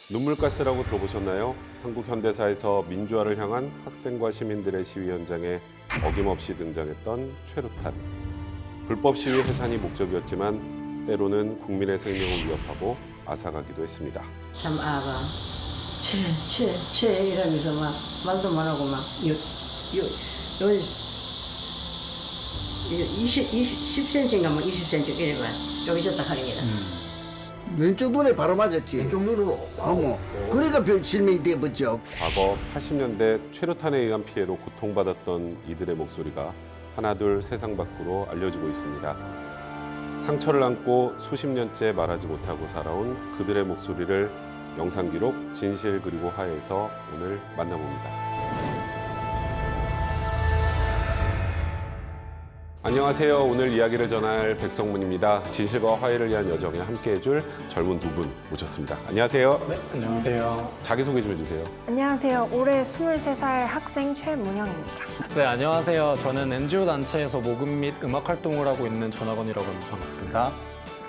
눈물가스라고 들어보셨나요? 한국 현대사에서 민주화를 향한 학생과 시민들의 시위 현장에 어김없이 등장했던 최루탄. 불법 시위 해산이 목적이었지만 때로는 국민의 생명을 위협하고 앗아가기도 했습니다. 참 아가 최 이러면서 막 말도 안 하고 막 10cm인가 뭐 20cm 이래만 쪼개졌다 하는 왼쪽 눈에 바로 맞았지. 왼쪽 눈으로. 어머. 그러니까 실명이 돼버죠. 과거 80년대 최루탄에 의한 피해로 고통받았던 이들의 목소리가 하나둘 세상 밖으로 알려지고 있습니다. 상처를 안고 수십 년째 말하지 못하고 살아온 그들의 목소리를 영상기록 진실 그리고 화해에서 오늘 만나봅니다. 안녕하세요. 오늘 이야기를 전할 백성문입니다. 진실과 화해를 위한 여정에 함께해줄 젊은 두 분 모셨습니다. 안녕하세요. 네, 안녕하세요. 자기소개 좀 해주세요. 안녕하세요. 올해 23살 학생 최문영입니다. 네, 안녕하세요. 저는 NGO 단체에서 모금 및 음악 활동을 하고 있는 전학원이라고 합니다. 반갑습니다.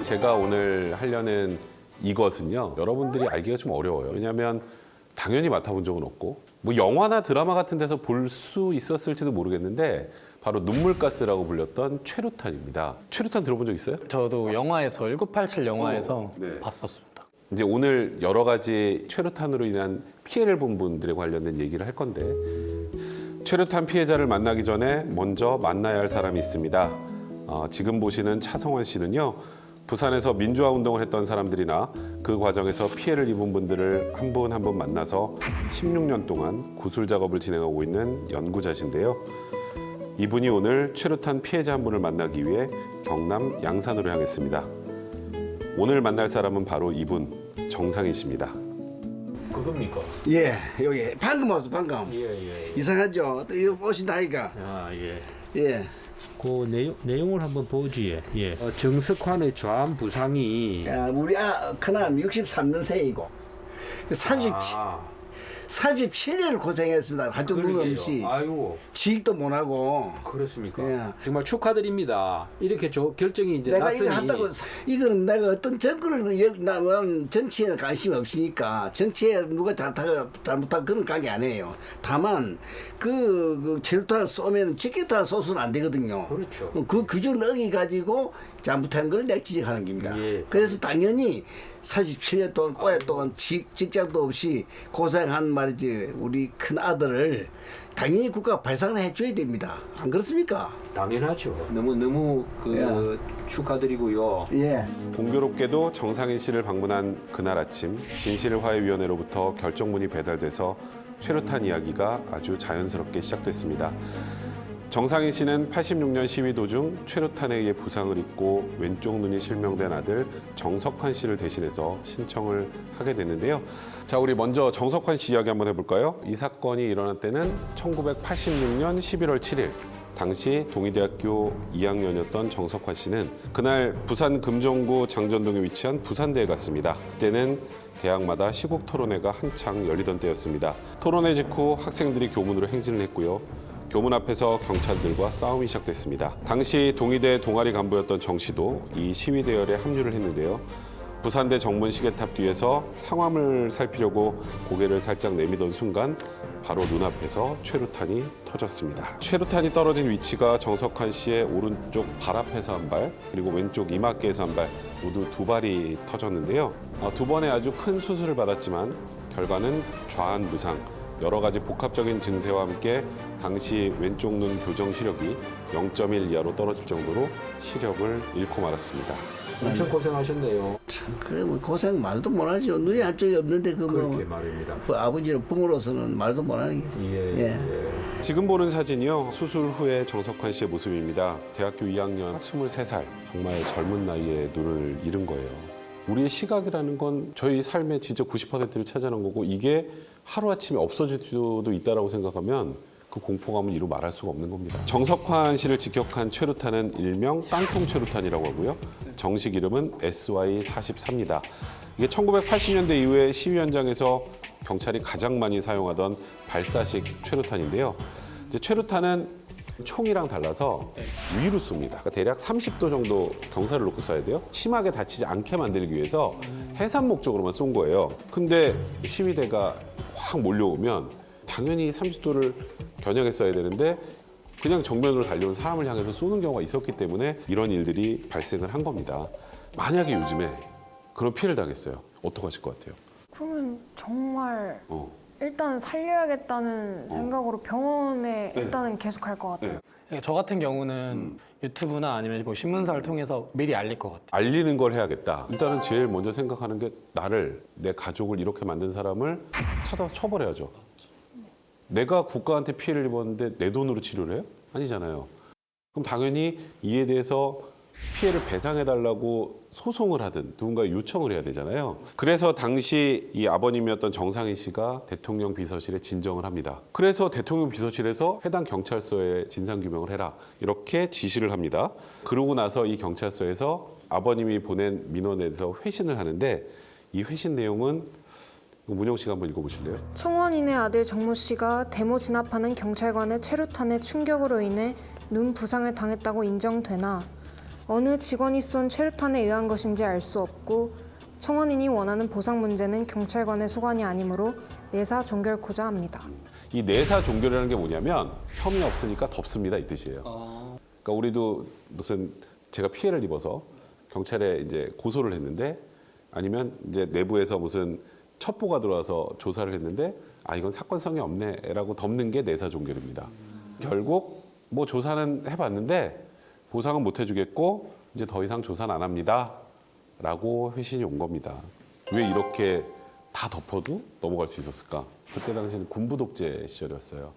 제가 오늘 하려는 이것은요, 여러분들이 알기가 좀 어려워요. 왜냐하면 당연히 맡아본 적은 없고 뭐 영화나 드라마 같은 데서 볼 수 있었을지도 모르겠는데 바로 눈물가스라고 불렸던 최루탄입니다. 최루탄 들어본 적 있어요? 저도 영화에서 1987 영화에서 네. 봤었습니다. 이제 오늘 여러 가지 최루탄으로 인한 피해를 본 분들에 관련된 얘기를 할 건데, 최루탄 피해자를 만나기 전에 먼저 만나야 할 사람이 있습니다. 지금 보시는 차성원 씨는요, 부산에서 민주화 운동을 했던 사람들이나 그 과정에서 피해를 입은 분들을 한 분 한 분 만나서 16년 동안 구술 작업을 진행하고 있는 연구자신데요. 이분이 오늘 최루탄 피해자 한 분을 만나기 위해 경남 양산으로 향했습니다. 오늘 만날 사람은 바로 이분, 정상인 씨입니다. 그겁니까? 예, 여기 방금 왔어, 방금. 예. 이상하죠? 또 이거 오신다니까. 아, 예. 예. 그 내용을 한번 보지. 예. 정석환의 좌암 부상이 야, 우리 큰아들 63년생이고 37년 고생했습니다. 한쪽 눈 없이. 아이고, 지익도 못 하고. 그렇습니까? 예. 정말 축하드립니다. 이렇게 결정이 이제 내가 났으니. 이거 한다고 이거는 내가 어떤 정권을 나는 정치에 관심이 없으니까 정치에 누가 잘못하고 그런 관계 안 해요. 다만 그 체류탄을 쏘면 직격탄을 쏘서는 안 되거든요. 그렇죠. 그 규정을 어기 가지고 잘못한 걸 내가 지적하는 겁니다. 예. 그래서 당연히 47년 동안 오랫동안 직장도 없이 고생한 말이지 우리 큰 아들을 당연히 국가가 발상을 해줘야 됩니다. 안 그렇습니까? 당연하죠. 너무 축하드리고요. 예. 공교롭게도 정상인 씨를 방문한 그날 아침 진실화해위원회로부터 결정문이 배달돼서 최루탄 이야기가 아주 자연스럽게 시작됐습니다. 정상인 씨는 86년 시위 도중 최루탄에 의해 부상을 입고 왼쪽 눈이 실명된 아들 정석환 씨를 대신해서 신청을 하게 됐는데요. 자, 우리 먼저 정석환 씨 이야기 한번 해볼까요? 이 사건이 일어날 때는 1986년 11월 7일. 당시 동의대학교 2학년이었던 정석환 씨는 그날 부산 금정구 장전동에 위치한 부산대에 갔습니다. 그때는 대학마다 시국 토론회가 한창 열리던 때였습니다. 토론회 직후 학생들이 교문으로 행진을 했고요. 교문 앞에서 경찰들과 싸움이 시작됐습니다. 당시 동의대 동아리 간부였던 정 씨도 이 시위 대열에 합류를 했는데요. 부산대 정문 시계탑 뒤에서 상황을 살피려고 고개를 살짝 내미던 순간 바로 눈앞에서 최루탄이 터졌습니다. 최루탄이 떨어진 위치가 정석환 씨의 오른쪽 발 앞에서 한 발, 그리고 왼쪽 이마께에서 한 발, 모두 두 발이 터졌는데요. 두 번의 아주 큰 수술을 받았지만 결과는 좌안 부상, 여러 가지 복합적인 증세와 함께 당시 왼쪽 눈 교정 시력이 0.1 이하로 떨어질 정도로 시력을 잃고 말았습니다. 엄청 고생하셨네요. 뭐 고생 말도 못하죠. 눈이 한쪽이 없는데 그렇게 말입니다. 아버지는 부모로서는 말도 못하는 거지. 예. 지금 보는 사진이요, 수술 후의 정석환 씨의 모습입니다. 대학교 2학년 23살, 정말 젊은 나이에 눈을 잃은 거예요. 우리의 시각이라는 건 저희 삶의 진짜 90%를 차지하는 거고, 이게 하루아침에 없어질 수도 있다고 생각하면 그 공포감을 이루 말할 수가 없는 겁니다. 정석환 씨를 직격한 최루탄은 일명 깡통 최루탄이라고 하고요. 정식 이름은 SY-43입니다. 이게 1980년대 이후에 시위 현장에서 경찰이 가장 많이 사용하던 발사식 최루탄인데요. 이제 최루탄은 총이랑 달라서 위로 쏩니다. 그러니까 대략 30도 정도 경사를 놓고 쏴야 돼요. 심하게 다치지 않게 만들기 위해서 해산 목적으로만 쏜 거예요. 근데 시위대가 확 몰려오면 당연히 30도를 겨냥해 쏴야 되는데 그냥 정면으로 달려온 사람을 향해서 쏘는 경우가 있었기 때문에 이런 일들이 발생을 한 겁니다. 만약에 요즘에 그런 피해를 당했어요. 어떡하실 것 같아요? 그러면 정말 어. 일단 살려야겠다는 생각으로 병원에 일단은 계속 갈 것 같아요. 저 같은 경우는 유튜브나 아니면 뭐 신문사를 통해서 미리 알릴 것 같아요. 알리는 걸 해야겠다. 일단은 제일 먼저 생각하는 게 나를, 내 가족을 이렇게 만든 사람을 찾아서 처벌해야죠. 내가 국가한테 피해를 입었는데 내 돈으로 치료를 해요? 아니잖아요. 그럼 당연히 이에 대해서 피해를 배상해달라고 소송을 하든 누군가에 요청을 해야 되잖아요. 그래서 당시 이 아버님이었던 정상인 씨가 대통령 비서실에 진정을 합니다. 그래서 대통령 비서실에서 해당 경찰서에 진상규명을 해라 이렇게 지시를 합니다. 그러고 나서 이 경찰서에서 아버님이 보낸 민원에 대해서 회신을 하는데 이 회신 내용은 문영 씨가 한번 읽어보실래요? 청원인의 아들 정모 씨가 데모 진압하는 경찰관의 최루탄의 충격으로 인해 눈 부상을 당했다고 인정되나 어느 직원이 쏜 최루탄에 의한 것인지 알 수 없고 청원인이 원하는 보상 문제는 경찰관의 소관이 아니므로 내사 종결코자 합니다. 이 내사 종결이라는 게 뭐냐면 혐의 없으니까 덮습니다 이 뜻이에요. 그러니까 우리도 무슨 제가 피해를 입어서 경찰에 이제 고소를 했는데 아니면 이제 내부에서 무슨 첩보가 들어와서 조사를 했는데 아 이건 사건성이 없네라고 덮는 게 내사 종결입니다. 결국 뭐 조사는 해봤는데 보상은 못 해주겠고 이제 더 이상 조사는 안 합니다라고 회신이 온 겁니다. 왜 이렇게 다 덮어도 넘어갈 수 있었을까? 그때 당시에는 군부 독재 시절이었어요.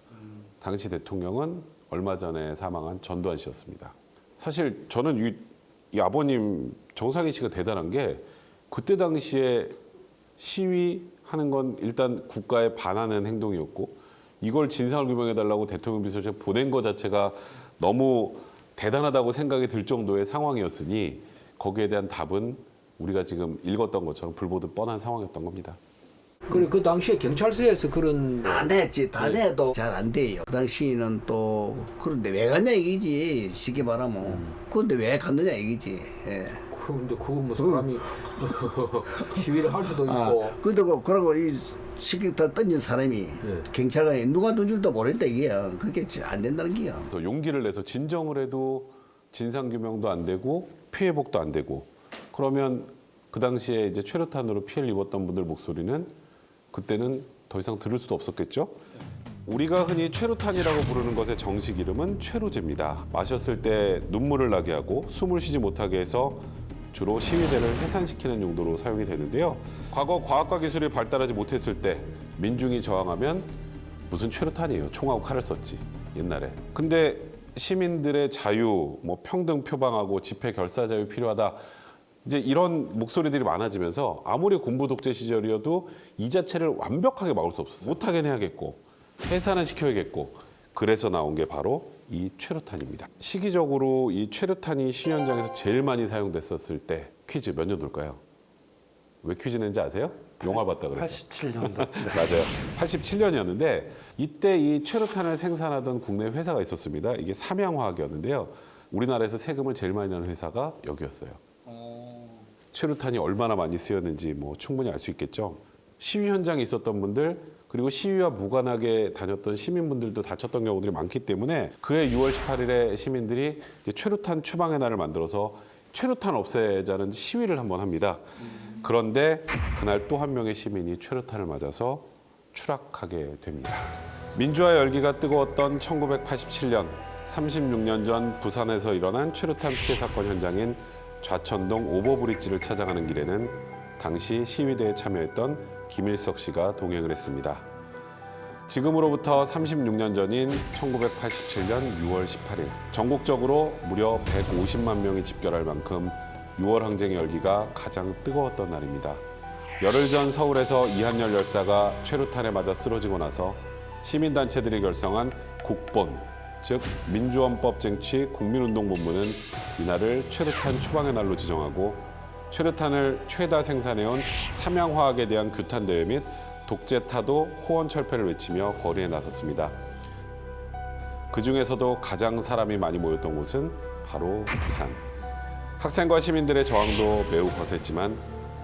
당시 대통령은 얼마 전에 사망한 전두환 씨였습니다. 사실 저는 이 아버님 정상인 씨가 대단한 게 그때 당시에 시위하는 건 일단 국가에 반하는 행동이었고 이걸 진상을 규명해달라고 대통령 비서실에 보낸 것 자체가 너무 대단하다고 생각이 들 정도의 상황이었으니 거기에 대한 답은 우리가 지금 읽었던 것처럼 불보듯 뻔한 상황이었던 겁니다. 그래 그 당시에 경찰서에서 그런 안 했지. 다 내도 잘 안 돼요. 그 당시에는 또 그런데 왜 갔냐 얘기지. 쉽게 말하면. 그런데 왜 갔느냐 얘기지. 예. 근데 그거 뭐 사람이 시위를 할 수도 있고 근데 그러고 이 시기부터 던진 사람이 경찰관이 누가 던 줄도 모른다 이게. 그게 안 된다는 게요. 또 용기를 내서 진정을 해도 진상규명도 안 되고 피해복도 안 되고 그러면 그 당시에 이제 최루탄으로 피해를 입었던 분들 목소리는 그때는 더 이상 들을 수도 없었겠죠. 우리가 흔히 최루탄이라고 부르는 것의 정식 이름은 최루제입니다. 마셨을 때 눈물을 나게 하고 숨을 쉬지 못하게 해서 주로 시위대를 해산시키는 용도로 사용이 되는데요. 과거 과학과 기술이 발달하지 못했을 때 민중이 저항하면 무슨 최루탄이에요. 총하고 칼을 썼지 옛날에. 근데 시민들의 자유, 뭐 평등 표방하고 집회 결사 자유 필요하다. 이제 이런 목소리들이 많아지면서 아무리 군부 독재 시절이어도 이 자체를 완벽하게 막을 수 없었어요. 못하게 해야겠고 해산은 시켜야겠고 그래서 나온 게 바로 이 최루탄입니다. 시기적으로 이 최루탄이 시위 현장에서 제일 많이 사용됐었을 때 퀴즈 몇 년도일까요? 왜 퀴즈 낸지 아세요? 영화 봤다 그랬어요. 87년도. 맞아요. 87년이었는데 이때 이 최루탄을 생산하던 국내 회사가 있었습니다. 이게 삼양화학이었는데요. 우리나라에서 세금을 제일 많이 내는 회사가 여기였어요. 최루탄이 얼마나 많이 쓰였는지 뭐 충분히 알 수 있겠죠. 시위 현장에 있었던 분들 그리고 시위와 무관하게 다녔던 시민분들도 다쳤던 경우들이 많기 때문에 그해 6월 18일에 시민들이 이제 최루탄 추방의 날을 만들어서 최루탄 없애자는 시위를 한번 합니다. 그런데 그날 또 한 명의 시민이 최루탄을 맞아서 추락하게 됩니다. 민주화 열기가 뜨거웠던 1987년 36년 전 부산에서 일어난 최루탄 피해 사건 현장인 좌천동 오버브리지를 찾아가는 길에는 당시 시위대에 참여했던 김일석 씨가 동행을 했습니다. 지금으로부터 36년 전인 1987년 6월 18일 전국적으로 무려 150만 명이 집결할 만큼 6월 항쟁의 열기가 가장 뜨거웠던 날입니다. 열흘 전 서울에서 이한열 열사가 최루탄에 맞아 쓰러지고 나서 시민단체들이 결성한 국본, 즉 민주헌법 쟁취 국민운동본부는 이날을 최루탄 추방의 날로 지정하고 최루탄을 최다 생산해온 삼양화학에 대한 규탄 대회 및 독재 타도 호원 철폐를 외치며 거리에 나섰습니다. 그 중에서도 가장 사람이 많이 모였던 곳은 바로 부산. 학생과 시민들의 저항도 매우 거셌지만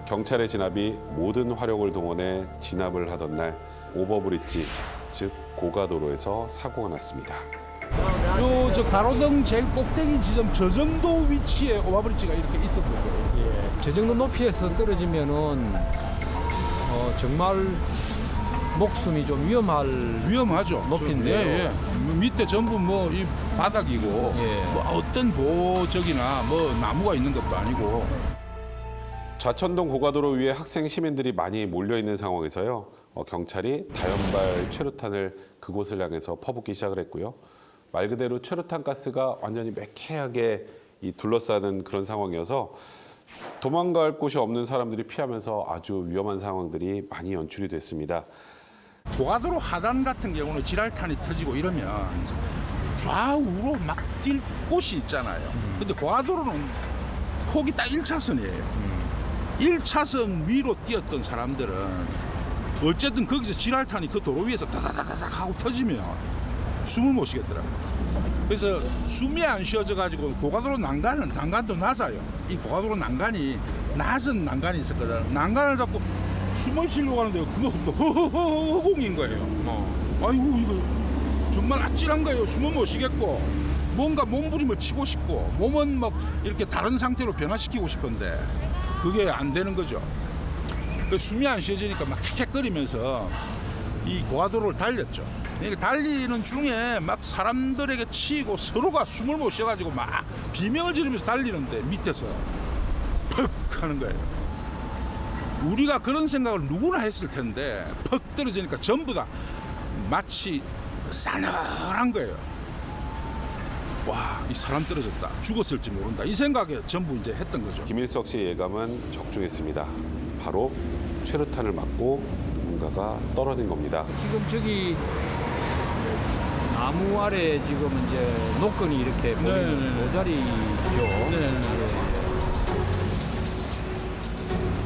경찰의 진압이 모든 화력을 동원해 진압을 하던 날 오버브릿지, 즉 고가도로에서 사고가 났습니다. 저 가로등 제일 꼭대기 지점 저 정도 위치에 오버브리지가 이렇게 있었던 거예요. 저 정도 높이에서 떨어지면은 정말 목숨이 좀 위험하죠. 높인데요. 예. 밑에 전부 뭐 이 바닥이고 예. 뭐 어떤 보적이나 뭐 나무가 있는 것도 아니고. 좌천동 고가도로 위에 학생 시민들이 많이 몰려 있는 상황에서요. 경찰이 다연발 최루탄을 그곳을 향해서 퍼붓기 시작을 했고요. 말 그대로 최루탄 가스가 완전히 매캐하게 둘러싸는 그런 상황이어서 도망갈 곳이 없는 사람들이 피하면서 아주 위험한 상황들이 많이 연출이 됐습니다. 고가도로 하단 같은 경우는 지랄탄이 터지고 이러면 좌우로 막 뛸 곳이 있잖아요. 근데 고가도로는 폭이 딱 1차선이에요. 1차선 위로 뛰었던 사람들은 어쨌든 거기서 지랄탄이 그 도로 위에서 다다다닥 하고 터지면 숨을 못 쉬겠더라고요. 그래서 숨이 안 쉬어져 가지고 고가도로 난간도 낮아요. 이 고가도로 난간이 낮은 난간이 있었거든. 난간을 잡고 숨을 쉬려고 하는데 그거부터 허허허허공인 거예요. 아이고 이거 정말 아찔한 거예요. 숨을 못 쉬겠고 뭔가 몸부림을 치고 싶고 몸은 막 이렇게 다른 상태로 변화시키고 싶은데 그게 안 되는 거죠. 숨이 안 쉬어지니까 막 킥킥거리면서 이 고가도로를 달렸죠. 그러니까 달리는 중에 막 사람들에게 치이고 서로가 숨을 못 쉬어가지고 막 비명을 지르면서 달리는데 밑에서 퍽 하는 거예요. 우리가 그런 생각을 누구나 했을 텐데 퍽 떨어지니까 전부 다 마치 싸늘한 거예요. 와, 이 사람 떨어졌다. 죽었을지 모른다. 이 생각에 전부 이제 했던 거죠. 김일석 씨의 예감은 적중했습니다. 바로 최루탄을 맞고 누군가가 떨어진 겁니다. 지금 저기 나무 아래 지금 이제 노끈이 이렇게 보이는 모자리죠.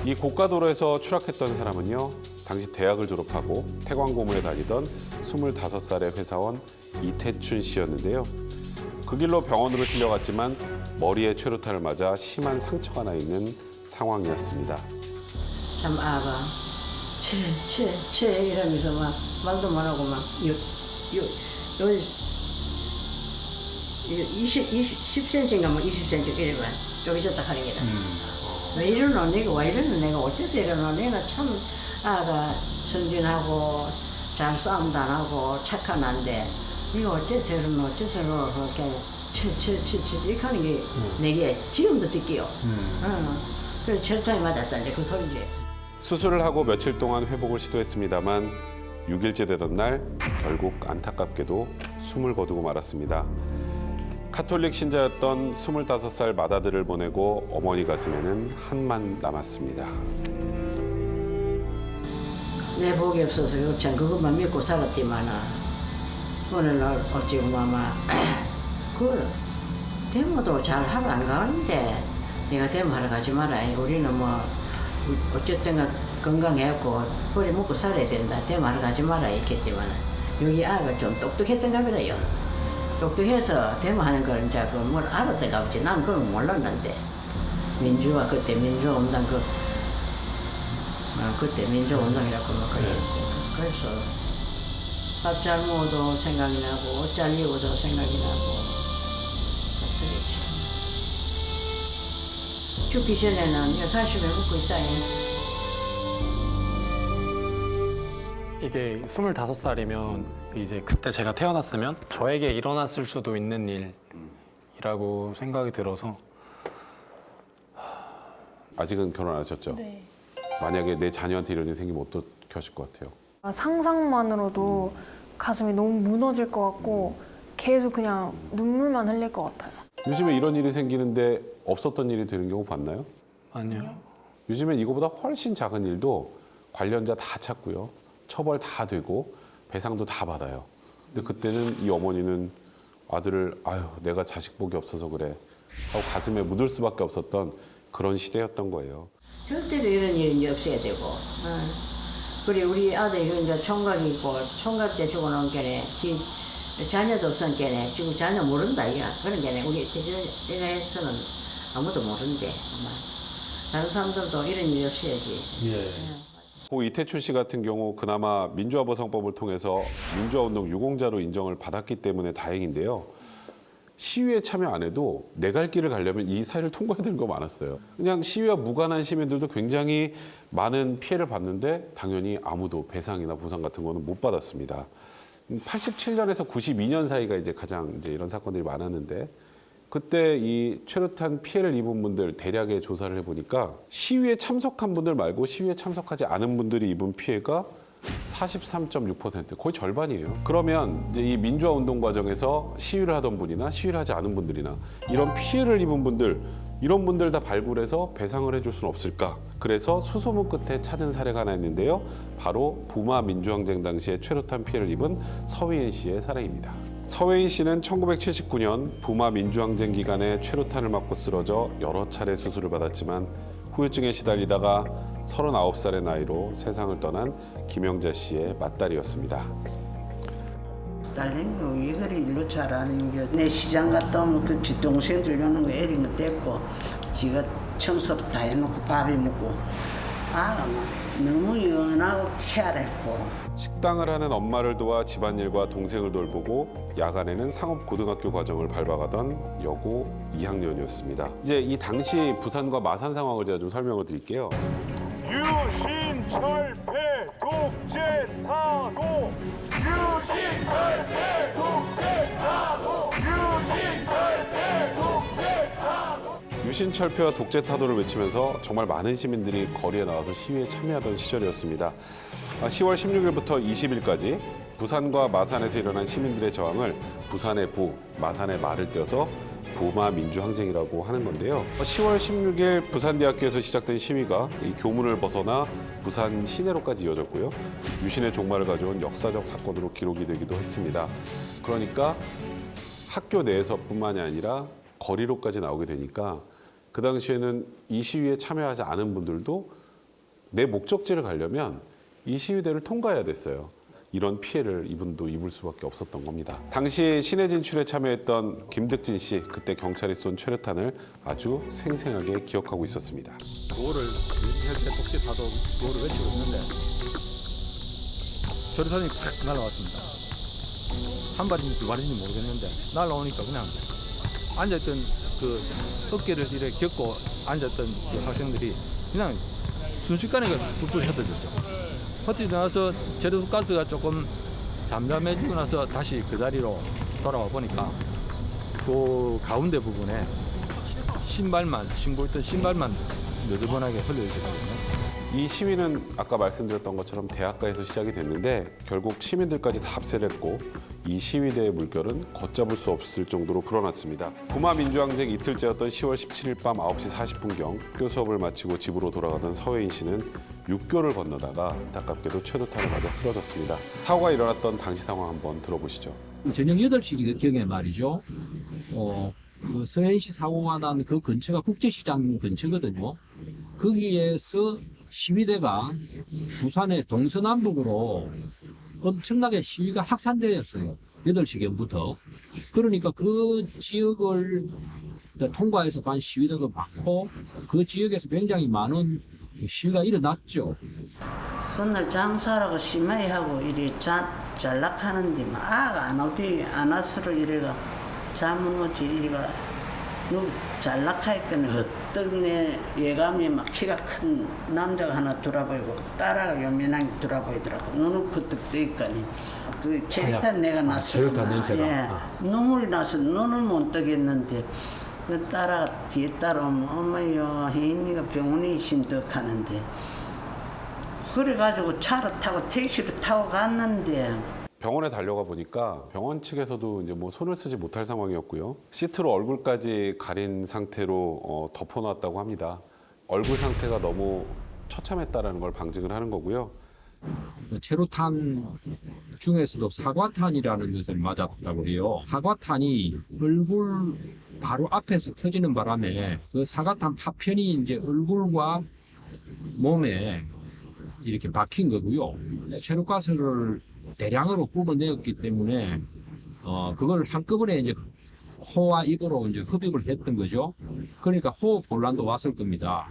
이 고가도로에서 추락했던 사람은요. 당시 대학을 졸업하고 태광고무에 다니던 25살의 회사원 이태춘 씨였는데요. 그 길로 병원으로 실려갔지만 머리에 최루탄을 맞아 심한 상처가 나 있는 상황이었습니다. 참 아가 이러면서 막 말도 못하고 막 10cm인가 뭐 20cm 이래 봐 쪼개졌다 하는 게다. 왜 이러노 내가 왜 이러노 내가 어째서 이러노 내가 참 아가 순진하고 잘 싸움도 안 하고 착한 안데 네가 어째서 이러노 그렇게 이렇게 하는 게 내게 지금도 듣기요. 그래서 철창에 맞았다 이제 그 소리지. 수술을 하고 며칠 동안 회복을 시도했습니다만 6일째 되던 날 결국 안타깝게도 숨을 거두고 말았습니다. 카톨릭 신자였던 25살 맏아들을 보내고 어머니 가슴에는 한만 남았습니다. 내 복이 없어서 참 그것만 믿고 살았지만은 오늘날 어찌 보면 그 데모도 잘 하러 안 가는데 내가 데모하러 가지 마라. 우리는 뭐 어쨌든 건강해갖고 허리 묶고 살아야 된다. 데모하러 가지 마라 했겠지만 여기 아가 좀 똑똑했던가 보다요. 똑똑해서 데모하는 걸 이제 뭘 알았던가 보지. 난 그걸 몰랐는데 민주화 그때 민주운동 그때 민주운동이라고 뭐 그랬으니까 그래서 밥 잘 먹어도 생각이 나고 옷 잘 입어도 생각이 나고 죽기 전에는 다시 왜 묻고 있다. 이게 25살이면 이제 그때 제가 태어났으면 저에게 일어났을 수도 있는 일이라고 생각이 들어서 아직은 결혼 안 하셨죠? 네. 만약에 내 자녀한테 이런 일이 생기면 어떻게 하실 것 같아요? 상상만으로도 가슴이 너무 무너질 것 같고 계속 그냥 눈물만 흘릴 것 같아요. 요즘에 이런 일이 생기는데 없었던 일이 되는 경우 봤나요? 아니요. 요즘엔 이거보다 훨씬 작은 일도 관련자 다 찾고요. 처벌 다 되고 배상도 다 받아요. 근데 그때는 이 어머니는 아들을 아유 내가 자식 복이 없어서 그래 하고 가슴에 묻을 수밖에 없었던 그런 시대였던 거예요. 절대로 이런 일은 이제 없어야 되고. 그래 우리 아들이 이제 총각이 있고 총각 때 죽어놓은 게네 자녀도 없은 게네. 지금 자녀 모른다 이게 그런 게네. 우리 대전에서는 아무도 모른대. 아마 다른 사람들도 이런 일이 없어야지. 고 이태춘 씨 같은 경우 그나마 민주화보상법을 통해서 민주화운동 유공자로 인정을 받았기 때문에 다행인데요. 시위에 참여 안 해도 내 갈 길을 가려면 이 사회를 통과해야 되는 거 많았어요. 그냥 시위와 무관한 시민들도 굉장히 많은 피해를 봤는데 당연히 아무도 배상이나 보상 같은 거는 못 받았습니다. 87년에서 92년 사이가 이제 가장 이제 이런 사건들이 많았는데 그때 이 최루탄 피해를 입은 분들 대략의 조사를 해보니까 시위에 참석한 분들 말고 시위에 참석하지 않은 분들이 입은 피해가 43.6% 거의 절반이에요. 그러면 이제 이 민주화 운동 과정에서 시위를 하던 분이나 시위를 하지 않은 분들이나 이런 피해를 입은 분들 이런 분들 다 발굴해서 배상을 해줄 수는 없을까? 그래서 수소문 끝에 찾은 사례가 하나 있는데요. 바로 부마 민주항쟁 당시에 최루탄 피해를 입은 서회인 씨의 사례입니다. 서회인 씨는 1979년 부마 민주항쟁 기간에 최루탄을 맞고 쓰러져 여러 차례 수술을 받았지만 후유증에 시달리다가 39살의 나이로 세상을 떠난 김영자 씨의 맏딸이었습니다. 딸내미가 왜 그리 일로 잘하는 게 내 시장 갔다 오면 그 지 동생들 오는 거 애린 거 뗐고 지가 청소 다 해놓고 밥이 먹고 아가 막 너무 연하고 쾌활했고 식당을 하는 엄마를 도와 집안일과 동생을 돌보고 야간에는 상업고등학교 과정을 밟아가던 여고 2학년이었습니다. 이제 이 당시 부산과 마산 상황을 제가 좀 설명을 드릴게요. 유신철폐 독재 타도 유신철폐 독재 타도 유신철폐 독재 타도 유신철폐와 독재 타도를 외치면서 정말 많은 시민들이 거리에 나와서 시위에 참여하던 시절이었습니다. 10월 16일부터 20일까지 부산과 마산에서 일어난 시민들의 저항을 부산의 부, 마산의 마를 떼어서 부마 민주항쟁이라고 하는 건데요. 10월 16일 부산대학교에서 시작된 시위가 이 교문을 벗어나 부산 시내로까지 이어졌고요. 유신의 종말을 가져온 역사적 사건으로 기록이 되기도 했습니다. 그러니까 학교 내에서뿐만이 아니라 거리로까지 나오게 되니까 그 당시에는 이 시위에 참여하지 않은 분들도 내 목적지를 가려면 이 시위대를 통과해야 됐어요. 이런 피해를 이분도 입을 수밖에 없었던 겁니다. 당시 시내 진출에 참여했던 김득진 씨, 그때 경찰이 쏜 최루탄을 아주 생생하게 기억하고 있었습니다. 구호를 유신철폐 독재 타도 구호를 외치고 있는데 최루탄이 팍 날아왔습니다. 한 발인지 두 발인지 모르겠는데 날아오니까 그냥 앉아있던 그 어깨를 이렇게 겹고 앉았던 그 학생들이 그냥 순식간에 불을 흩어졌죠. 흩어지고 나서 제로가스가 조금 잠잠해지고 나서 다시 그 자리로 돌아와 보니까 그 가운데 부분에 신고 있던 신발만 너저분하게 흘려 있었거든요. 이 시위는 아까 말씀드렸던 것처럼 대학가에서 시작이 됐는데 결국 시민들까지 다 합세를 했고 이 시위대의 물결은 걷잡을 수 없을 정도로 불어났습니다. 부마 민주항쟁 이틀째였던 10월 17일 밤 9시 40분경 학교 수업을 마치고 집으로 돌아가던 서회인 씨는 육교를 건너다가 안타깝게도 최루탄을 맞아 쓰러졌습니다. 사고가 일어났던 당시 상황 한번 들어보시죠. 저녁 8시 경에 말이죠. 그 서해시 사고가 난 그 근처가 국제시장 근처거든요. 거기에서 시위대가 부산의 동서남북으로 엄청나게 시위가 확산되었어요. 8시경부터. 그러니까 그 지역을 통과해서 간 시위대가 많고 그 지역에서 굉장히 많은 시위가 일어났죠. 그날 장사라고 심하게 하고 이리 잘락하는데 막 아가 안 와서를 이래가 잠은 오지 이래가 누구 잘락하니까 어떤 내 예감이 막 키가 큰 남자가 하나 돌아보이고 딸아가 요면하게 돌아보이더라고. 눈을 퍼뜩 뜨니까니 그 체류탄 내가 났을 냄새가. 눈물이 나서 눈을 못 뜨겠는데 그 딸아가 뒤에 따라오면 엄마요 혜인이가 병원에 심덕하는데 그래가지고 차를 타고 택시를 타고 갔는데 병원에 달려가 보니까 병원 측에서도 이제 뭐 손을 쓰지 못할 상황이었고요. 시트로 얼굴까지 가린 상태로 덮어놨다고 합니다. 얼굴 상태가 너무 처참했다라는 걸 방증을 하는 거고요. 체류탄 중에서도 사과탄이라는 것을 맞았다고 해요. 사과탄이 얼굴 바로 앞에서 터지는 바람에 그 사과탄 파편이 이제 얼굴과 몸에 이렇게 박힌 거고요. 체류가스를 대량으로 뿜어내었기 때문에 그걸 한꺼번에 이제 코와 입으로 이제 흡입을 했던 거죠. 그러니까 호흡 곤란도 왔을 겁니다.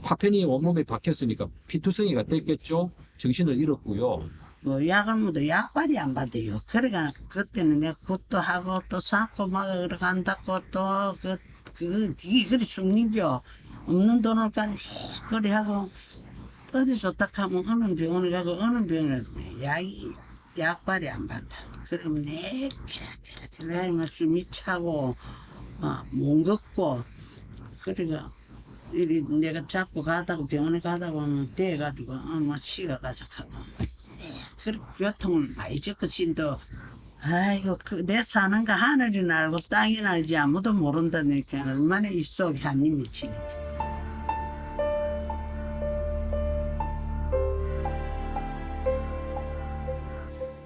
파편이 온몸에 박혔으니까 피투성이가 됐겠죠. 정신을 잃었고요. 뭐 약을 먹어도 약발이 안 받아요. 그러니까 그때는 내가 그것도 하고 또 쌓고 막 그렇게 한다고 또 그게 그리 죽는겨. 없는 돈을 간 그리 하고 어디 좋다 하면 어느 병원에 가고 어느 병원에 약발이 안 받아. 그러면 내가 막 숨이 차고 못 걷고 그러니까 이리 내가 자꾸 가다가 병원에 가다가 하면 돼가지고 막 시가 가자하고 그렇게 교통을 많이 겪으신도 아이고 내 사는 거 하늘이 날고 땅이 날지 아무도 모른다니까 얼마나 이 속에 한이 미치는지.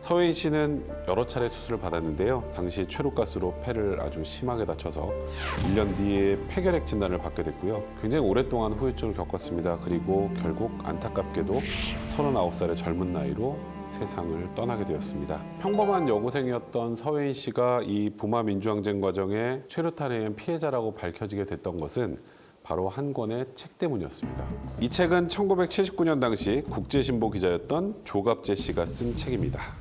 서혜인 씨는 여러 차례 수술을 받았는데요. 당시 최루가스로 폐를 아주 심하게 다쳐서 1년 뒤에 폐결핵 진단을 받게 됐고요. 굉장히 오랫동안 후유증을 겪었습니다. 그리고 결국 안타깝게도 39살의 젊은 나이로 세상을 떠나게 되었습니다. 평범한 여고생이었던 서혜인 씨가 이 부마 민주항쟁 과정에 최루탄에 의한 피해자라고 밝혀지게 됐던 것은 바로 한 권의 책 때문이었습니다. 이 책은 1979년 당시 국제신보 기자였던 조갑재 씨가 쓴 책입니다.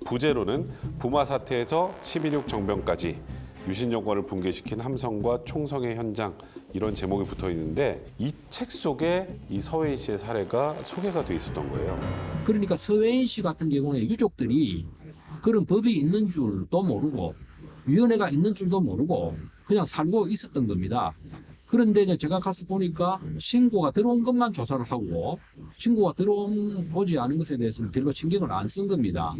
부제로는 부마 사태에서 7.16 정변까지 유신 정권을 붕괴시킨 함성과 총성의 현장, 이런 제목이 붙어 있는데 이 책 속에 이 서혜인 씨의 사례가 소개가 돼 있었던 거예요. 그러니까 서혜인 씨 같은 경우에 유족들이 그런 법이 있는 줄도 모르고 위원회가 있는 줄도 모르고 그냥 살고 있었던 겁니다. 그런데 이제 제가 가서 보니까 신고가 들어온 것만 조사를 하고 신고가 들어오지 않은 것에 대해서는 별로 신경을 안 쓴 겁니다.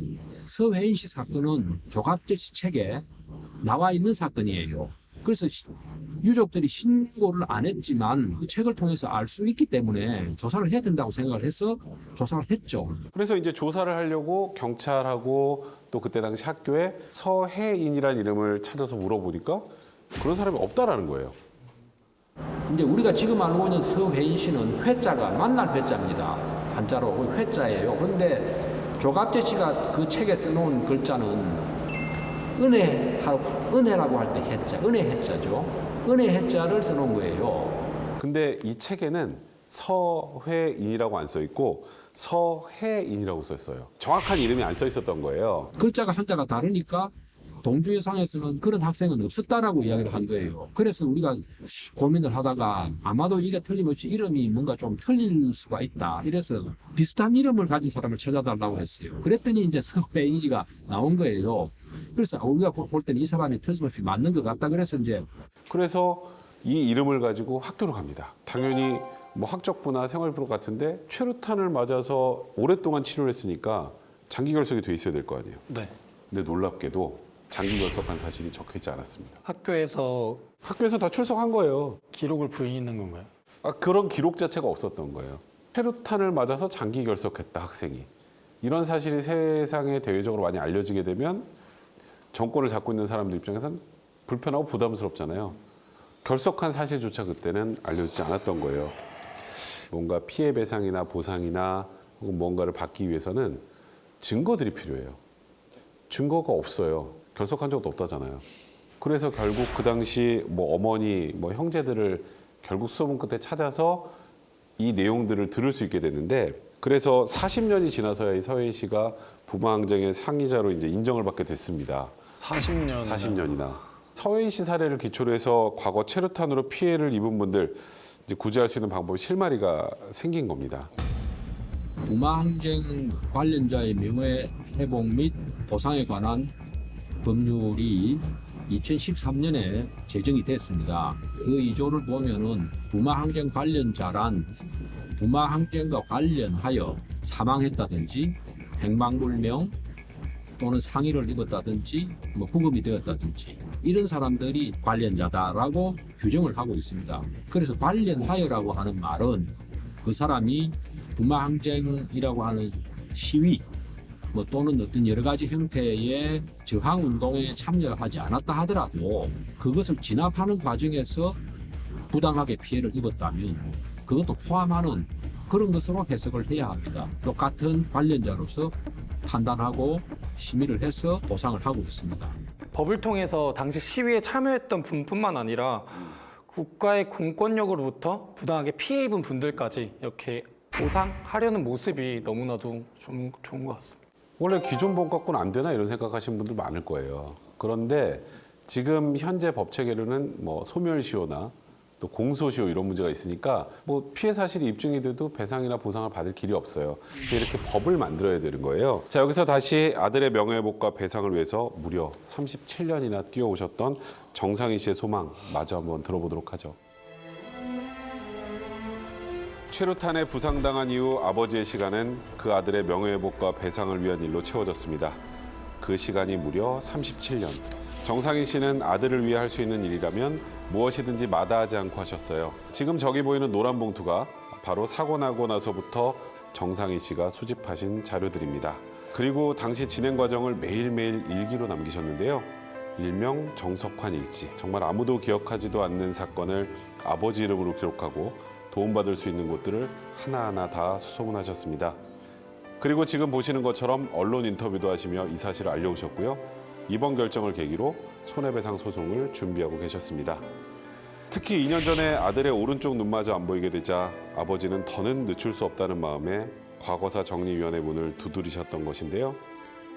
서혜인 씨 사건은 조갑재 씨 책에 나와 있는 사건이에요. 그래서 유족들이 신고를 안 했지만 그 책을 통해서 알 수 있기 때문에 조사를 해야 된다고 생각을 해서 조사를 했죠. 그래서 이제 조사를 하려고 경찰하고 또 그때 당시 학교에 서혜인이라는 이름을 찾아서 물어보니까 그런 사람이 없다라는 거예요. 근데 우리가 지금 알고 있는 서혜인 씨는 회자가 만날 회자입니다. 한자로 회자예요. 그런데 조갑재 씨가 그 책에 써놓은 글자는 은혜라고 할 때 해자, 은혜 해자죠. 은혜 해자를 써놓은 거예요. 근데 이 책에는 서혜인이라고 안 써 있고 서혜인이라고 써 있어요. 정확한 이름이 안 써 있었던 거예요. 글자가 한자가 다르니까 동주여상에서는 그런 학생은 없었다라고 이야기를 한 거예요. 그래서 우리가 고민을 하다가 아마도 이게 틀림없이 이름이 뭔가 좀 틀릴 수가 있다. 이래서 비슷한 이름을 가진 사람을 찾아달라고 했어요. 그랬더니 이제 서혜인이가 나온 거예요. 그래서 우리가 볼 때는 이 사람이 틀림없이 맞는 것 같다. 그래서 이 이름을 가지고 학교로 갑니다. 당연히 뭐 학적부나 생활부로 같은데 최루탄을 맞아서 오랫동안 치료를 했으니까 장기 결석이 돼 있어야 될 거 아니에요. 네. 근데 놀랍게도 장기 결석한 사실이 적혀 있지 않았습니다. 학교에서 다 출석한 거예요. 기록을 부인했는 건가요? 그런 기록 자체가 없었던 거예요. 최루탄을 맞아서 장기 결석했다 학생이. 이런 사실이 세상에 대외적으로 많이 알려지게 되면 정권을 잡고 있는 사람들 입장에서는 불편하고 부담스럽잖아요. 결석한 사실조차 그때는 알려지지 않았던 거예요. 뭔가 피해 배상이나 보상이나 혹은 뭔가를 받기 위해서는 증거들이 필요해요. 증거가 없어요. 결석한 적도 없다잖아요. 그래서 결국 그 당시 뭐 어머니, 뭐 형제들을 결국 수소문 끝에 찾아서 이 내용들을 들을 수 있게 됐는데, 그래서 40년이 지나서야 이 서혜인 씨가 부마항쟁의 상의자로 이제 인정을 받게 됐습니다. 40년이나. 서혜인 씨 사례를 기초로 해서 과거 최루탄으로 피해를 입은 분들 이제 구제할 수 있는 방법이 실마리가 생긴 겁니다. 부마항쟁 관련자의 명예 회복 및 보상에 관한 법률이 2013년에 제정이 됐습니다. 그 2조를 보면은 부마항쟁 관련자란 부마항쟁과 관련하여 사망했다든지 행방불명 또는 상해를 입었다든지 뭐 구금이 되었다든지 이런 사람들이 관련자다라고 규정을 하고 있습니다. 그래서 관련하여라고 하는 말은 그 사람이 부마항쟁이라고 하는 시위 뭐 또는 어떤 여러 가지 형태의 저항 운동에 참여하지 않았다 하더라도 그것을 진압하는 과정에서 부당하게 피해를 입었다면 그것도 포함하는 그런 것으로 해석을 해야 합니다. 똑같은 관련자로서 판단하고 심의를 해서 보상을 하고 있습니다. 법을 통해서 당시 시위에 참여했던 분뿐만 아니라 국가의 공권력으로부터 부당하게 피해 입은 분들까지 이렇게 보상하려는 모습이 너무나도 좀 좋은 것 같습니다. 원래 기존 법 갖고는 안 되나 이런 생각하시는 분들 많을 거예요. 그런데 지금 현재 법 체계로는 뭐 소멸시효나 또 공소시효 이런 문제가 있으니까 뭐 피해 사실이 입증이 돼도 배상이나 보상을 받을 길이 없어요. 그래서 이렇게 법을 만들어야 되는 거예요. 자, 여기서 다시 아들의 명예회복과 배상을 위해서 무려 37년이나 뛰어오셨던 정상희 씨의 소망 마저 한번 들어보도록 하죠. 최루탄에 부상당한 이후 아버지의 시간은 그 아들의 명예회복과 배상을 위한 일로 채워졌습니다. 그 시간이 무려 37년. 정상희 씨는 아들을 위해 할 수 있는 일이라면 무엇이든지 마다하지 않고 하셨어요. 지금 저기 보이는 노란 봉투가 바로 사고 나고 나서부터 정상희 씨가 수집하신 자료들입니다. 그리고 당시 진행 과정을 매일매일 일기로 남기셨는데요. 일명 정석환 일지. 정말 아무도 기억하지도 않는 사건을 아버지 이름으로 기록하고 도움받을 수 있는 곳들을 하나하나 다 수소문하셨습니다. 그리고 지금 보시는 것처럼 언론 인터뷰도 하시며 이 사실을 알려오셨고요. 이번 결정을 계기로 손해배상 소송을 준비하고 계셨습니다. 특히 2년 전에 아들의 오른쪽 눈마저 안 보이게 되자 아버지는 더는 늦출 수 없다는 마음에 과거사 정리위원회 문을 두드리셨던 것인데요.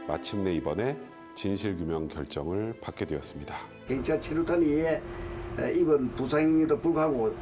마침내 이번에 진실규명 결정을 받게 되었습니다. 경찰 최루탄에 의해 입은 부상임에도 불구하고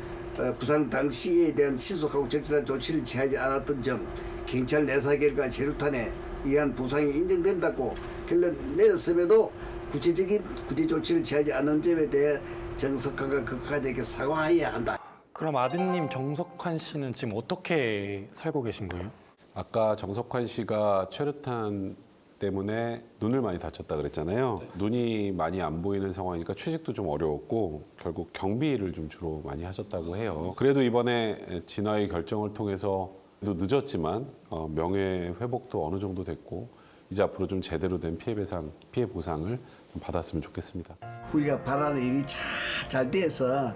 부상 당시에 대한 신속하고 적절한 조치를 취하지 않았던 점, 경찰 내사 결과 최루탄에 의한 부상이 인정된다고 결론 내렸음에도 구체적인 구제 조치를 취하지 않은 점에 대해 정석환과 그 가족에게 사과해야 한다. 그럼 아드님 정석환 씨는 지금 어떻게 살고 계신 거예요? 아까 정석환 씨가 최루탄 때문에 눈을 많이 다쳤다 그랬잖아요. 눈이 많이 안 보이는 상황이니까 취직도 좀 어려웠고 결국 경비를 좀 주로 많이 하셨다고 해요. 그래도 이번에 진화의 결정을 통해서 늦었지만 명예 회복도 어느 정도 됐고 이제 앞으로 좀 제대로 된 피해 보상을 좀 받았으면 좋겠습니다. 우리가 바라는 일이 잘 돼서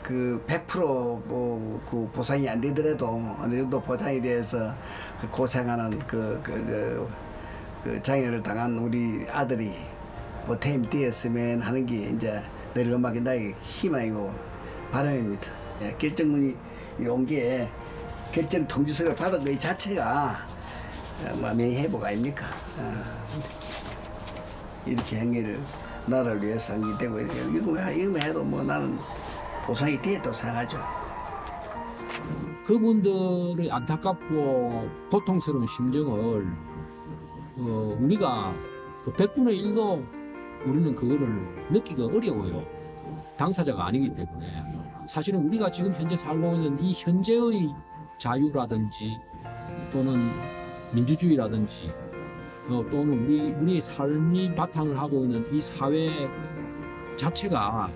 그 100% 그 보상이 안 되더라도 어느 정도 보상이 돼서 그 고생하는 그 장애를 당한 우리 아들이 보탬이 되었으면 하는 게 이제 늘 음악이 나의 희망이고 바람입니다. 결정문이 온 게 결정 통지서를 받은 것 자체가 명예회복 아닙니까? 이렇게 행위를 나라를 위해서 한 게 되고 이거만 해도 뭐 나는 보상이 되었다고 생각하죠. 그분들의 안타깝고 고통스러운 심정을 우리가 그 100분의 1도 우리는 그거를 느끼기가 어려워요. 당사자가 아니기 때문에. 사실은 우리가 지금 현재 살고 있는 이 현재의 자유라든지 또는 민주주의라든지 또는 우리의 삶이 바탕을 하고 있는 이 사회 자체가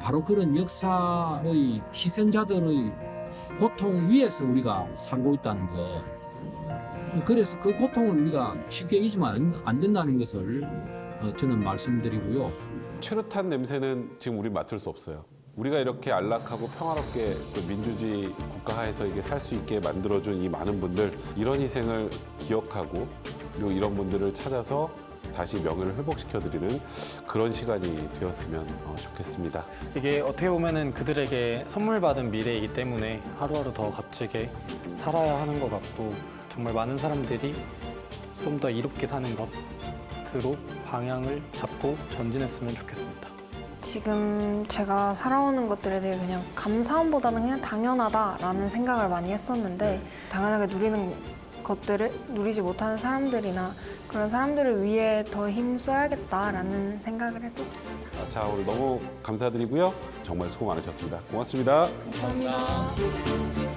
바로 그런 역사의 희생자들의 고통 위에서 우리가 살고 있다는 것. 그래서 그 고통을 우리가 쉽게 잊으면 안 된다는 것을 저는 말씀드리고요. 최루탄 냄새는 지금 우리 맡을 수 없어요. 우리가 이렇게 안락하고 평화롭게 또 민주주의 국가하에서 이게 살 수 있게 만들어준 이 많은 분들, 이런 희생을 기억하고 그리고 이런 분들을 찾아서 다시 명예를 회복시켜드리는 그런 시간이 되었으면 좋겠습니다. 이게 어떻게 보면은 그들에게 선물 받은 미래이기 때문에 하루하루 더 값지게 살아야 하는 것 같고 정말 많은 사람들이 좀 더 이롭게 사는 것으로 방향을 잡고 전진했으면 좋겠습니다. 지금 제가 살아오는 것들에 대해 그냥 감사함보다는 그냥 당연하다라는 생각을 많이 했었는데 당연하게 누리는 것들을 누리지 못하는 사람들이나 그런 사람들을 위해 더 힘써야겠다라는 생각을 했었습니다. 자, 오늘 너무 감사드리고요. 정말 수고 많으셨습니다. 고맙습니다. 감사합니다.